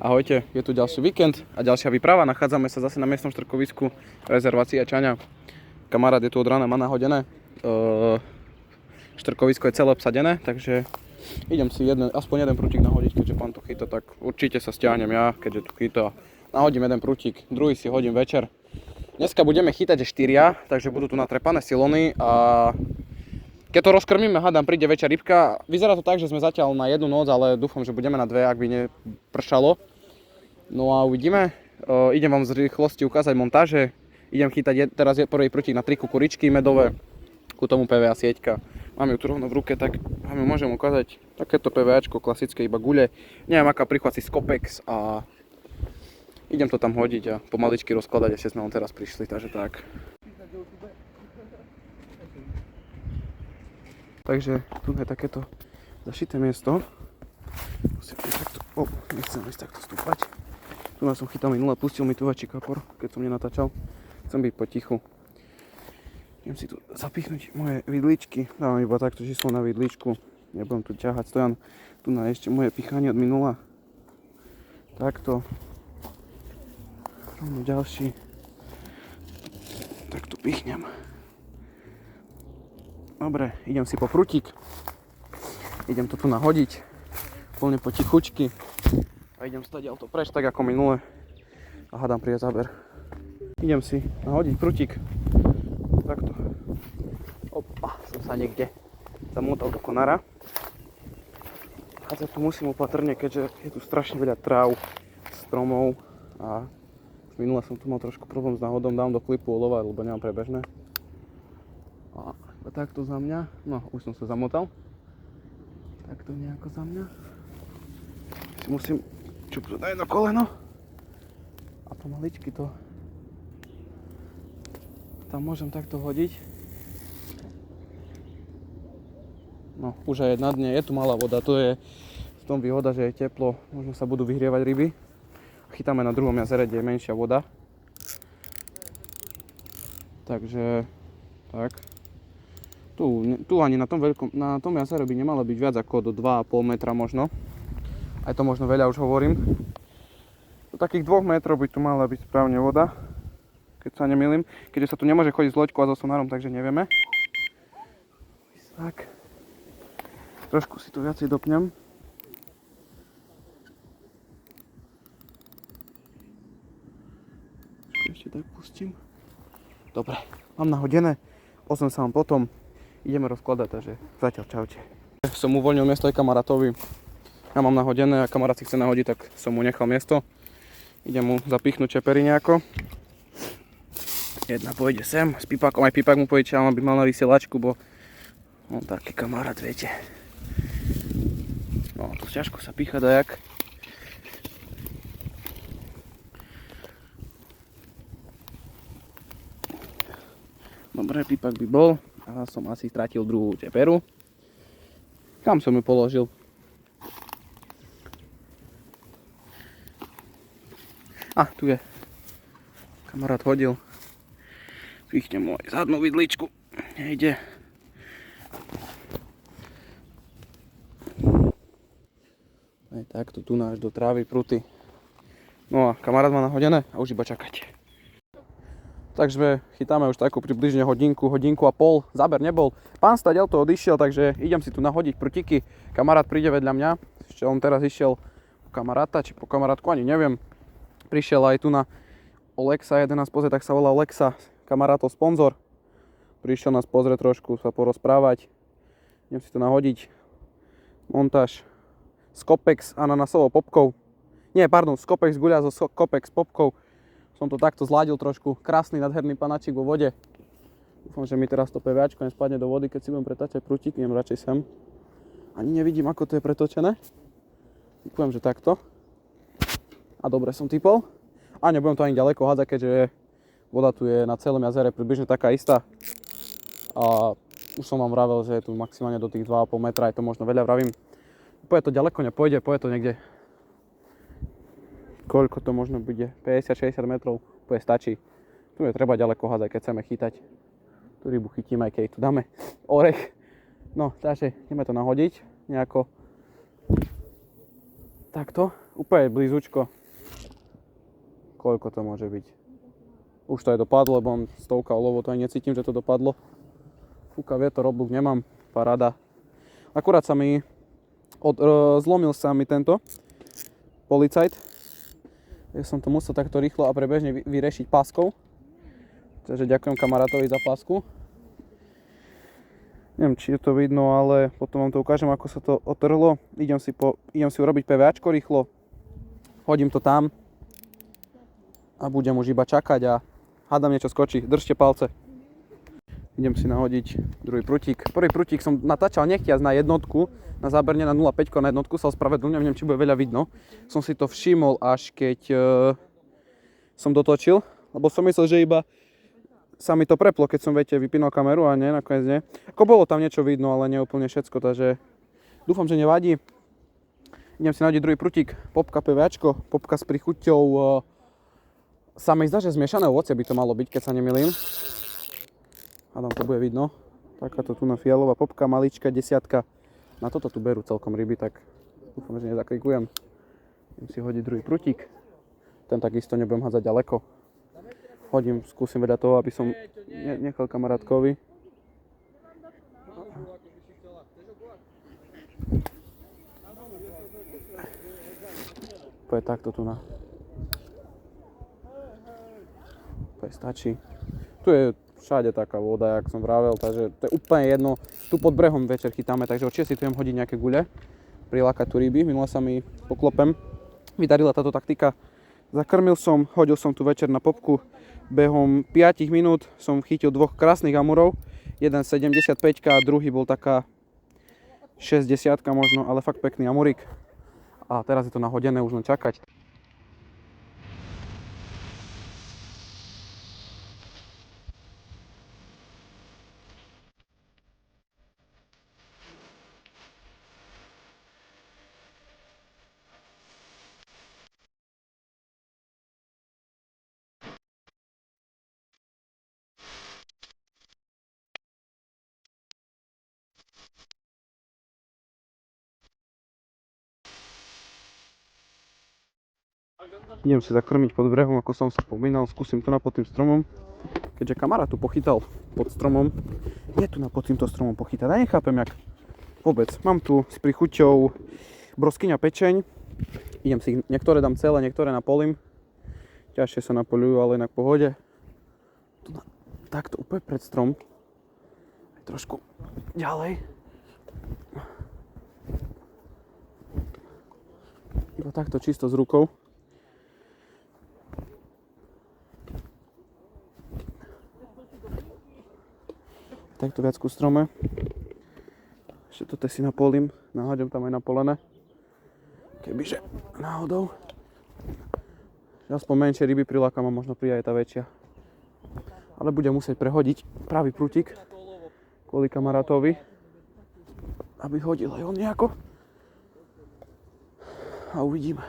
Ahojte, je tu ďalší víkend a ďalšia výprava. Nachádzame sa zase na miestnom štrkovisku rezervácia Čaňa. Kamarát je tu od rána, má nahodené. Štrkovisko je celé obsadené, takže idem si aspoň jeden prútik nahodiť, keďže pán to chytá, tak určite sa stiahnem ja, keďže tu chytá. Nahodím jeden prútik, druhý si hodím večer. Dneska budeme chytať 4, takže budú tu natrepané silony a keď to rozkrmíme, hádam, príde väčšia rybka. Vyzerá to tak, že sme zatiaľ na jednu noc, ale dúfam, že budeme na 2, ak by nepršalo. No a uvidíme. Idem vám z rýchlosti ukázať montáže. Idem chytať teraz prvý prútik na 3 kukuričky medové, ku tomu PVA sieťka. Mám ju tu rovno v ruke, tak vám ju môžem ukázať. Takéto PVAčko, klasické, iba guľe. Neviem, aká prihvací Skopex a idem to tam hodiť a pomaličky rozkladať, ešte sme len teraz prišli, takže tak. Takže tu je takéto zašité miesto. Musím takto, nechcem ísť takto stúpať. Tu som chytal minule, pustil mi tu väčší kapor, keď som nenatáčal. Chcem byť potichu. Idem si tu zapichnúť moje vidličky. Dávam iba takto číslo na vidličku. Nebudem tu ťahať, stojan. Tu na ešte moje pichanie od minula. Takto. Rovno ďalší. Tak tu pichnem. Dobre, idem si po prútik. Idem to tu nahodiť. Plne potichučky. A idem stať auto preč, tak ako minule. A hádam príde záber. Idem si nahodiť prútik. Takto. Opa, som sa niekde zamotal do konára. Hádzať tu musím opatrne, keďže je tu strašne veľa tráv, stromov. A minule som tu mal trošku problém s náhodom. Dám do klipu olova, lebo nemám prebežné. A takto za mňa, no už som sa zamotal. Takto nejako za mňa. Si musím čupnúť na jedno koleno. A pomaličky to tam môžem takto hodiť. No už aj na dne, je tu malá voda, to je v tom výhoda, že je teplo, možno sa budú vyhrievať ryby. Chytáme na druhom jazere, kde je menšia voda. Takže tak. Tu ani na tom jazere by nemalo byť viac ako do 2,5 metra možno. Aj to možno veľa už hovorím. Do takých 2 metrov by tu mala byť správne voda, keď sa nemýlim. Keďže sa tu nemôže chodiť s loďkou a so sonárom, takže nevieme. Tak. Trošku si to viacej dopnem. Ešte tak pustím. Dobre, mám nahodené. Ozvem sa vám potom. Ideme rozkladať, takže zatiaľ čaute. Som uvoľnil miesto aj kamarátovi. Ja mám nahodené a kamarát si chce nahodiť, tak som mu nechal miesto. Idem mu zapichnúť čepery nejako. Jedna pôjde sem s pipákom, aj pipák mu požičiavam, aby mal na vysielačku, bo on taký kamarát, viete. No, tu ťažko sa pícha dajak. Dobre, pipák by bol. A som asi stratil druhú čeperu. Kam som ju položil? A, tu je. Kamarát hodil. Pichnem mu aj zadnú vidličku. Nejde. Aj takto tu náš do trávy pruty. No a kamarát má nahodené a už iba čakať. Takže chytáme už takú približne hodinku a pol. Záber nebol. Pán stadiaľ to odišiel, takže idem si tu nahodiť prutiky. Kamarát príde vedľa mňa. Ešte on teraz išiel po kamaráta, či po kamarátku, ani neviem. Prišiel aj tu na Olexa, jeden nás pozrie, tak sa volá Olexa. Kamarátov sponzor. Prišiel nás pozrieť trošku, sa porozprávať. Idem si tu nahodiť. Montáž. Skopex ananasovou popkou. Nie, pardon, Skopex guľa so Skopex popkou. Som to takto zladil trošku. Krásny, nádherný panáčik vo vode. Dúfam, že mi teraz to PVAčko nespadne do vody, keď si budem pretáčať prútik. Idem radšej sem. Ani nevidím, ako to je pretočené. Typujem, že takto. A dobre som typol. A nebudem to ani ďaleko hádzať, keďže voda tu je na celom jazere približne taká istá. A už som vám vravel, že je tu maximálne do tých 2,5 metra. Je to možno veľa, vravím. Úplne to ďaleko nepôjde, pôjde to niekde. Koľko to možno bude? 50-60 metrov. Úplne stačí. Tu je treba ďaleko hádzať, keď chceme chytať. Tu rybu chytíme, aj keď tu dáme orech. No, takže ideme to nahodiť nejako. Takto, úplne blízučko. Koľko to môže byť? Už to aj dopadlo, lebo mám 100 olovo, to aj necítim, že to dopadlo. Fúka vietor, oblúk nemám, paráda. Akurát zlomil sa mi tento policajt. Ja som to musel takto rýchlo a prebežne vyriešiť páskou. Takže ďakujem kamarátovi za pásku. Neviem, či je to vidno, ale potom vám to ukážem, ako sa to otrhlo. Idem si urobiť PVAčko rýchlo. Hodím to tam. A budem už iba čakať a hádam niečo skočí. Držte palce. Idem si nahodiť druhý prútik. Prvý prútik som natáčal nechtiac na jednotku. Na záberne na 0,5 na jednotku sa ospravedlňujem, neviem, či bude veľa vidno. Som si to všimol až keď som dotočil. Lebo som myslel, že iba sa mi to preplo, keď som, viete, vypínal kameru a nie, nakoniec nie. Ako bolo tam niečo vidno, ale nie úplne všetko, takže dúfam, že nevadí. Idem si nahodiť druhý prútik. Popka PVAčko, popka s prichuťou. Sa mi zdá, že zmiešané ovocie by to malo byť, keď sa nemýlim. Hádam, to bude vidno. Takáto tu na fialová popka, malička, 10. Na toto tu berú celkom ryby, tak dúfam, že nezakrikujem. Idem si hodiť druhý prútik. Ten takisto nebudem hádzať ďaleko. Skúsim vedľa toho, aby som nechal kamarátkovi. Poď takto tu na. Poď stačí. Tu je všade taká voda, jak som vravel, takže to je úplne jedno. Tu pod brehom večer chytáme, takže určite si tu idem hodiť nejaké gule. Prilákať tu ryby, minule sa mi poklopem. Vydarila táto taktika. Zakrmil som, hodil som tu večer na popku. Behom 5 minút som chytil dvoch krásnych amurov. Jeden 75 a druhý bol taká 60 možno, ale fakt pekný amurík. A teraz je to nahodené, už len čakať. Idem si zakrmiť pod brehom, ako som sa spomínal, skúsim tu na pod tým stromom. Keďže kamarát tu pochytal pod stromom, je tu na pod týmto stromom pochytať. Ja nechápem, jak vôbec. Mám tu s prichuťou broskyňa pečeň. Idem si, niektoré dám celé, niektoré napolim. Ťažšie sa napoľujú, ale inak v pohode. Tu takto úplne pred strom. Trošku ďalej. Iba takto čisto s rukou. Takto viac ku strome. Ešte toto si napolim. Naháďam tam aj napolené. Kebyže náhodou. Aspoň menšie ryby prilákam a možno príde aj tá väčšia. Ale budem musieť prehodiť pravý prútik kvôli kamarátovi, aby hodil aj on nejako. A uvidíme.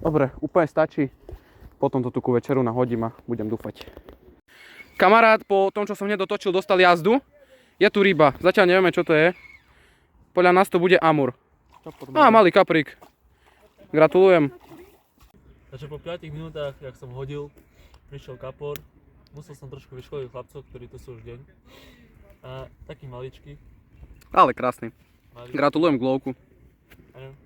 Dobre, úplne stačí. Potom to tu ku večeru nahodím a budem dúfať. Kamarát po tom, čo som hneď dotočil, dostal jazdu. Je tu ryba. Zatiaľ nevieme, čo to je. Podľa nás to bude amur. Malý kaprík. Gratulujem. Takže po 5 minútach, jak som hodil, prišiel kapor. Musel som trošku vyškoliť chlapcov, ktorí tu sú už deň. A taký maličký. Ale krásny. Gratulujem k lovku. Áno.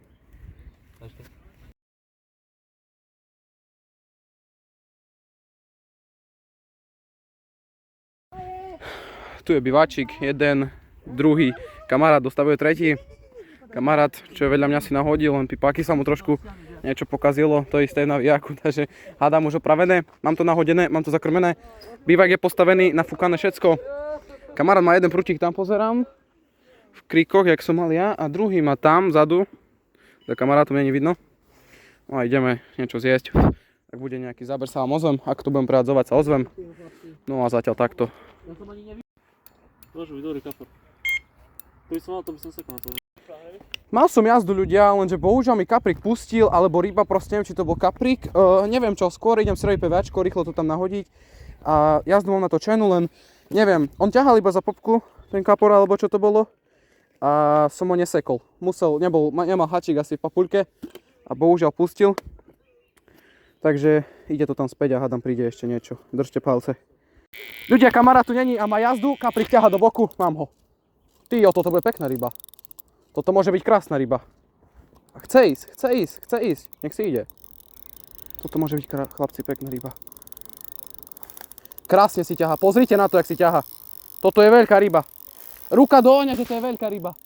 Tu je biváčik, jeden, druhý, kamarát dostavuje tretí. Kamarát, čo je vedľa mňa, si nahodil, len pipáky sa mu trošku niečo pokazilo, to isté na viaku, takže hádam už opravené, mám to nahodené, mám to zakrmené. Bivák je postavený, nafúkané všetko. Kamarát má jeden prútik, tam pozerám, v kríkoch, jak som mal ja, a druhý má tam, vzadu. Za kamarátom není vidno. No a ideme niečo zjesť. Ak bude nejaký záber, sa vám ozvem, ak to budem prehádzovať, sa ozvem. No a zatiaľ takto. Môžu byť dobrý kapor. Keby som mal, to by som sekol na to. Mal som jazdu ľudia, lenže bohužiaľ mi kaprík pustil, alebo ryba, proste neviem, či to bol kaprík. Neviem čo, skôr idem si robiť PVčko, rýchlo to tam nahodiť. A jazdu mám na to čenu, len neviem, on ťahal iba za popku, ten kapor, alebo čo to bolo. A som ho nesekol. Nemal hačík asi v papuľke a bohužiaľ pustil. Takže ide to tam späť a hádam príde ešte niečo. Držte palce. Ľudia, kamarát tu není a má jazdu, kaprík ťaha do boku, mám ho. Ty, toto bude pekná ryba. Toto môže byť krásna ryba. A chce ísť. Nech si ide. Toto môže byť, chlapci, pekná ryba. Krásne si ťaha. Pozrite na to, jak si ťaha. Toto je veľká ryba. Ruka do ohňa, že to je veľká ryba.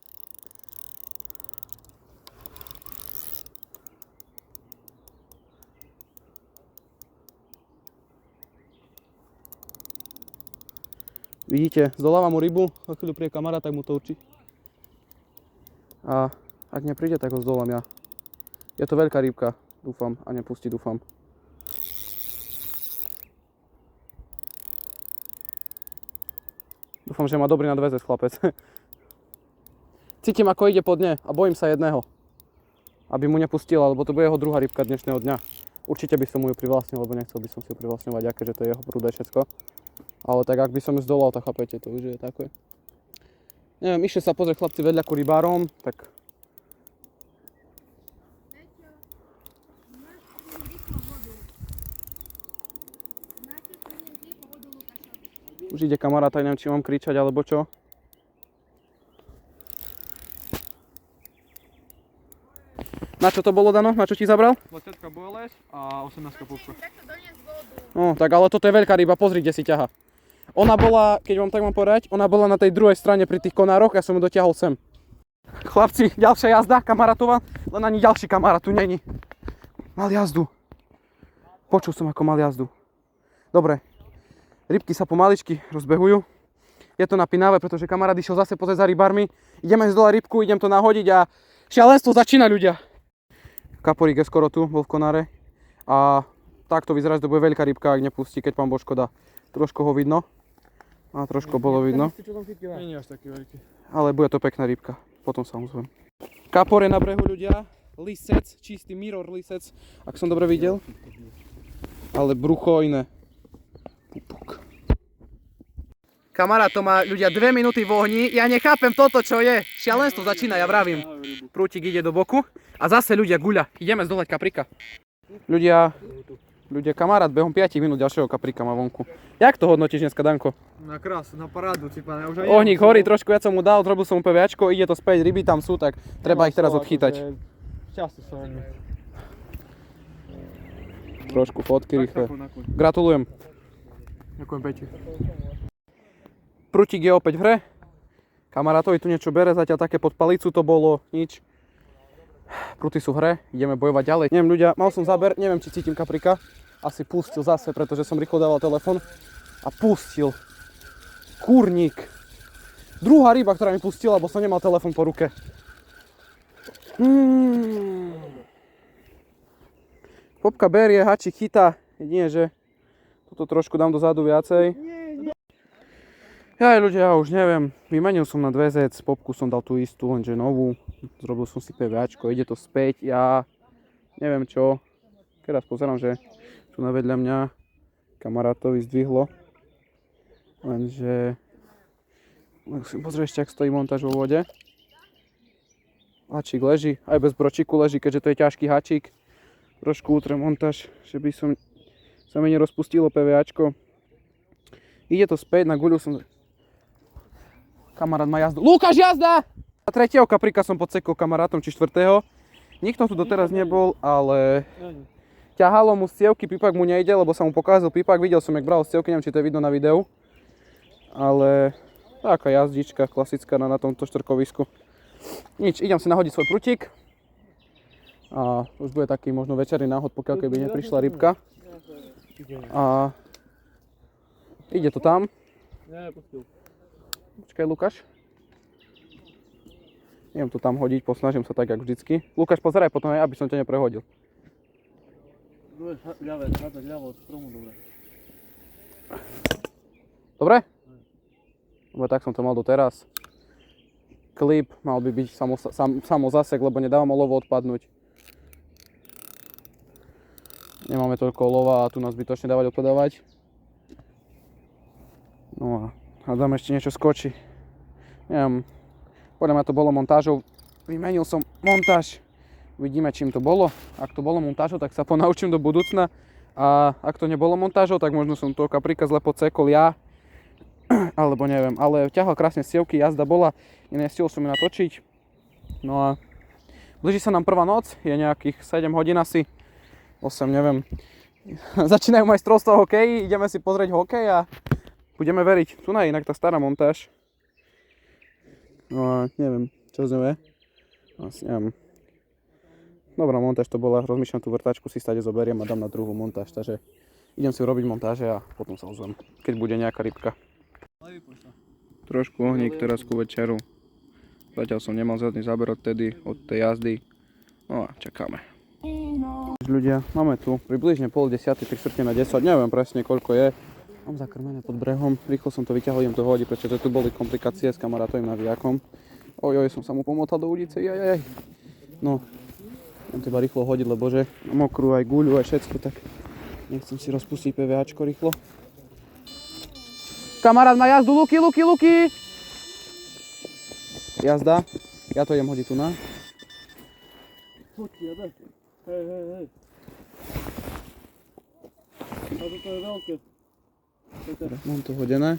Vidíte, zdoláva mu rybu, za chvíľu príde kamarát, tak mu to určí. A ak nepríde, tak ho zdolám ja. Je to veľká rybka, dúfam, a nepustí, dúfam. Dúfam, že má dobrý nadväzec, chlapec. Cítim, ako ide po dne a bojím sa jedného. Aby mu nepustila, lebo to bude jeho druhá rybka dnešného dňa. Určite by som mu ju privlastnil, lebo nechcel by som si ju privlastňovať, aké, že to je jeho prúde všetko. Ale tak ak by som ju zdolal, tak chápete, to už je také. Neviem, išli sa pozrieť chlapci vedľa ku rybárom, tak... Už ide kamarát, neviem, či mám kričať, alebo čo. Na čo to bolo, Dano? Na čo ti zabral? 20 boiles a 18 popka. No, tak ale toto je veľká ryba, pozri, kde si ťaha. Ona bola, keď vám tak mám povedať, ona bola na tej druhej strane pri tých konároch, ja som ju dotiahol sem. Chlapci, ďalšia jazda kamarátová, len ani ďalší kamarát tu není. Mal jazdu. Počul som, ako mal jazdu. Dobre, rybky sa pomaličky rozbehujú. Je to napínavé, pretože kamarát išiel zase pozrieť za rybármi. Ideme z dole rybku, idem to nahodiť a šialenstvo začína, ľudia. Kaporík je skoro tu, bol v konáre. A takto vyzerá, že to bude veľká rybka, ak nepustí, keď pán Božko dá. Trošku ho vidno. A trošku bolo vidno. Nie je až taký veľký. Ale bude to pekná rybka. Potom sa ozvem. Kapor je na brehu, ľudia. Lisec, čistý mirror lisec, ak som dobre videl. Ale brucho iné. Pupuk. Kamarát, to má ľudia 2 minúty v ohni. Ja nechápem toto, čo je. Šialenstvo začína, ja vravím. Prútik ide do boku. A zase ľudia guľa. Ideme zdolať kaprika. Ľudia, kamarát behom 5 minút ďalšieho kaprika má vonku. Jak to hodnotíš dneska, Danko? Na krásu, na parádu, cipane. Ohník horí, trošku ja som mu dal, zrobil som mu PVčko, ide to späť, ryby tam sú, tak treba ich teraz odchytať. Často sa veľmi. Trošku fotky rýchle. Gratulujem. Ďakujem pekne. Prútik je opäť v hre. Kamarátovi tu niečo bere, zatiaľ také pod palicu to bolo, nič. Prúty sú v hre, ideme bojovať ďalej. Neviem ľudia, mal som záber, neviem či cítim kaprika. Asi pustil zase, pretože som rýchlo dával telefon. A pustil. Kurník. Druhá ryba, ktorá mi pustila, lebo som nemal telefon po ruke. Popka berie, hačík chytá. Jedine, že toto trošku dám dozadu viacej. Ja ľudia, už neviem. Vymenil som na dvezec, popku som dal tú istú, lenže novú. Zrobil som si PVčko, ide to späť. Ja neviem čo. Teraz pozerám, že tu na vedľa mňa kamarátovi zdvihlo. Lenže musím pozrieť ešte, ak stojí montáž vo vode. Hačík leží, aj bez bročíku leží, keďže to je ťažký hačík. Trošku utrem montáž, že by sa mi nerozpustilo PVAčko. Ide to späť, na guľu som... Kamarát má jazdu. Lukáš, jazda! A 3. kaprika som podsekol kamarátom, či 4. Nikto tu doteraz nebol, ale... Ťahalo mu z cievky, pípak mu nejde, lebo sa mu pokázal pípak. Videl som, jak bral z cievky, neviem, či to je vidno na videu. Ale... taká jazdička klasická na tomto štrkovisku. Nič, idem si nahodiť svoj prútik. A už bude taký možno večerný náhod, pokiaľ keby neprišla rybka. A ide to tam. Počkaj, Lukáš. Idem to tam hodiť, posnažím sa tak, jak vždycky. Lukáš, pozeraj potom aj, aby som ťa neprehodil. Ľavo od stromu, dobre. Dobre? Dobre, tak som to mal doteraz. klip, mal by byť samozasek, lebo nedávame olovo odpadnúť. Nemáme toľko olova a tu nás zbytočne dávať odpadávať. No a hádam ešte niečo skočí. Neviem, podľa mňa to bolo montážou. Vymenil som montáž. Uvidíme, čím to bolo. Ak to bolo montážou, tak sa ponaučím do budúcna. A ak to nebolo montážou, tak možno som toho kaprika zle podsekol ja. Alebo neviem, ale ťahal krásne sievky, jazda bola. Nestihol som ju natočiť. No a blíži sa nám prvá noc, je nejakých 7 hodín asi. 8, neviem. Začínajú majstrovstvá hokeji, ideme si pozrieť hokej a budeme veriť. Tu inak tá stará montáž. No a neviem, čo z ňou je. Asi neviem. Dobrá montáž to bola, rozmýšľam tú vrtačku si stade zoberiem a dám na druhú montáž, takže idem si urobiť montáže a potom sa ozvem, keď bude nejaká rybka. Trošku ohník teraz ku večeru. Zatiaľ som nemal žiadny záber odtedy, od tej jazdy. No a čakáme. Ľudia, máme tu približne 9:30, 9:45, neviem presne koľko je. Mám zakrmené pod brehom, rýchlo som to vyťahol, idem to hodiť, pretože tu boli komplikácie s kamarátovým navijakom. Ojoj, som sa mu pomotal do ulice, jajajaj. No, idem teba rýchlo hodiť, lebo že mokrú aj guľu, aj všetko, tak nechcem si rozpustiť PVAčko rýchlo. Kamarát má jazdu, Luky! Jazda, ja to idem hodiť tu na. Hej. A toto je veľké. Mám to hodené.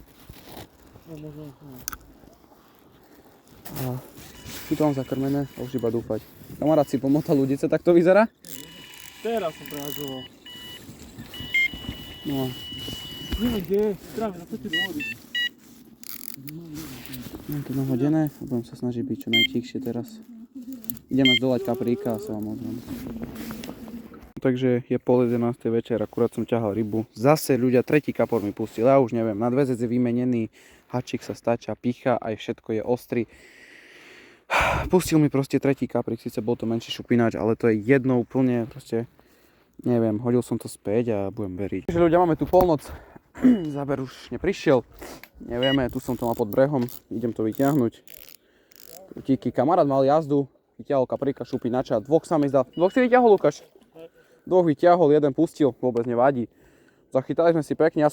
A tu to mám zakrmené a už iba dúfať. Kamarát si pomotal ľudice, tak to vyzerá? Teraz som prehadzoval. No a Neviem, kde je. Práve, na poďte do vody. mám to nahodené a budem sa snažiť byť čo najtichšie teraz. Ideme zdolať kapríka a sa vám ozvem. Takže je 10:30 večer, akurát som ťahal rybu. Zase ľudia, tretí kapor mi pustil, ja už neviem, nadväzec je vymenený, hačík sa stača, picha, aj všetko je ostrý. Pustil mi proste tretí kaprík, síce bol to menší šupináč, ale to je jedno úplne, proste, neviem, hodil som to späť a budem veriť. Takže ľudia, máme tu polnoc, záber už neprišiel, nevieme, tu som to mal pod brehom, idem to vyťahnuť. Díky, kamarát mal jazdu, vyťahol kapríka, šupinača, dvoch sa mi zdal, dvoch si vyťahol, Lukáš? Dvoch vyťahol, jeden pustil, vôbec nevadí. Zachytali sme si pekne, ja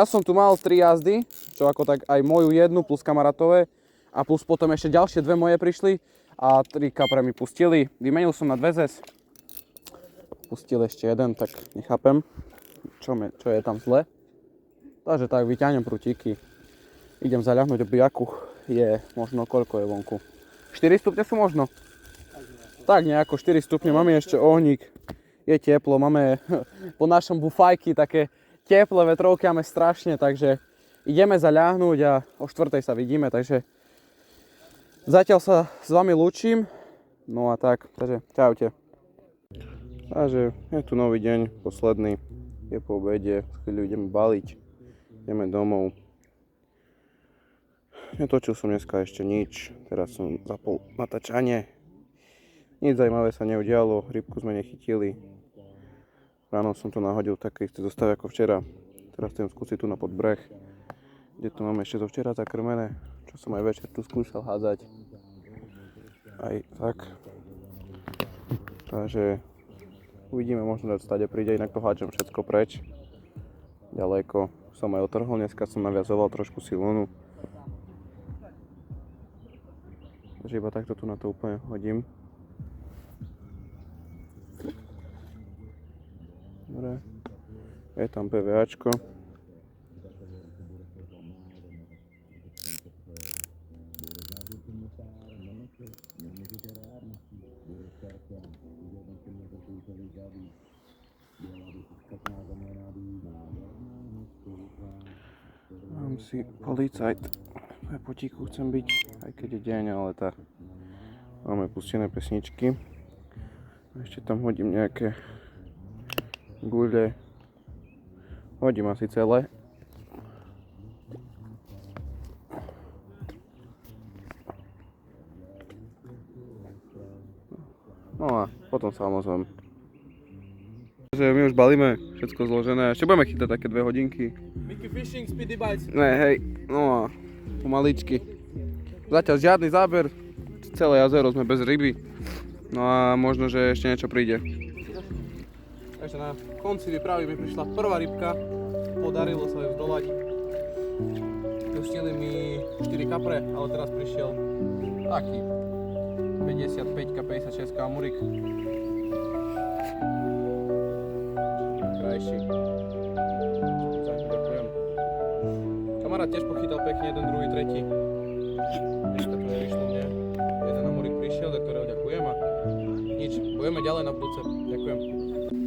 som tu mal 3 jazdy, čo ako tak aj moju jednu plus kamarátové a plus potom ešte ďalšie 2 moje prišli a 3 kapre mi pustili. Vymenil som na 2 zes, pustil ešte jeden, tak nechápem, čo je tam zle. Takže tak, vyťahnem prútiky, idem zaľahnuť do bijaku, je možno koľko je vonku? 4 stupne sú možno? Tak nejako 4 stupne, máme ešte ohník. Je teplo, máme po našom bufajky také teplé vetrovky, máme strašne, takže ideme zaľahnúť a o 4:00 sa vidíme, takže zatiaľ sa s vami lúčim, no a tak, takže čaute. Takže je tu nový deň, posledný, je po obede, chvíľu ideme baliť, ideme domov. Netočil som dneska ešte nič, teraz som zapol natáčanie. Nič zaujímavé sa neudialo, rybku sme nechytili. Ráno som to nahodil v takej istej zostave ako včera. Teraz chcem skúsiť tu na podbreh, kde tu máme ešte zo včera zakrmené, čo som aj večer tu skúšal hádzať. Aj tak. Takže uvidíme, možno dať stade príde, inak to hádžem všetko preč. Ďaleko. Som aj otrhol, dneska som naviazoval trošku silónu. Takže iba takto tu na to úplne hodím. Dobre, je tam PVAčko. Mám si policajt. Ja potichu chcem byť, aj keď je deň, ale tak. Máme pustené pesničky. Ešte tam hodím nejaké guľe. Hodím asi celé. No a potom sa vám ozvem. My už balíme, všetko zložené. Ešte budeme chytať také 2 hodinky. Mickey Fishing, Speedy Bites. Ne, hej, no a pomaličky. Zatiaľ žiadny záber, celé jazero sme bez ryby. No a možno, že ešte niečo príde. Takže na konci výpravy mi prišla prvá rybka. Podarilo sa ju zdolať. Pustili mi 4 kapre, ale teraz prišiel taký 55-56 murik. Krajší. Ďakujem. Kamarát tiež pochytal pekne, jeden, druhý, tretí. Ešte to nevyšlo mne. Jeden amurik prišiel, za ktorého ďakujem a nič. Budeme ďalej na budúce. Ďakujem.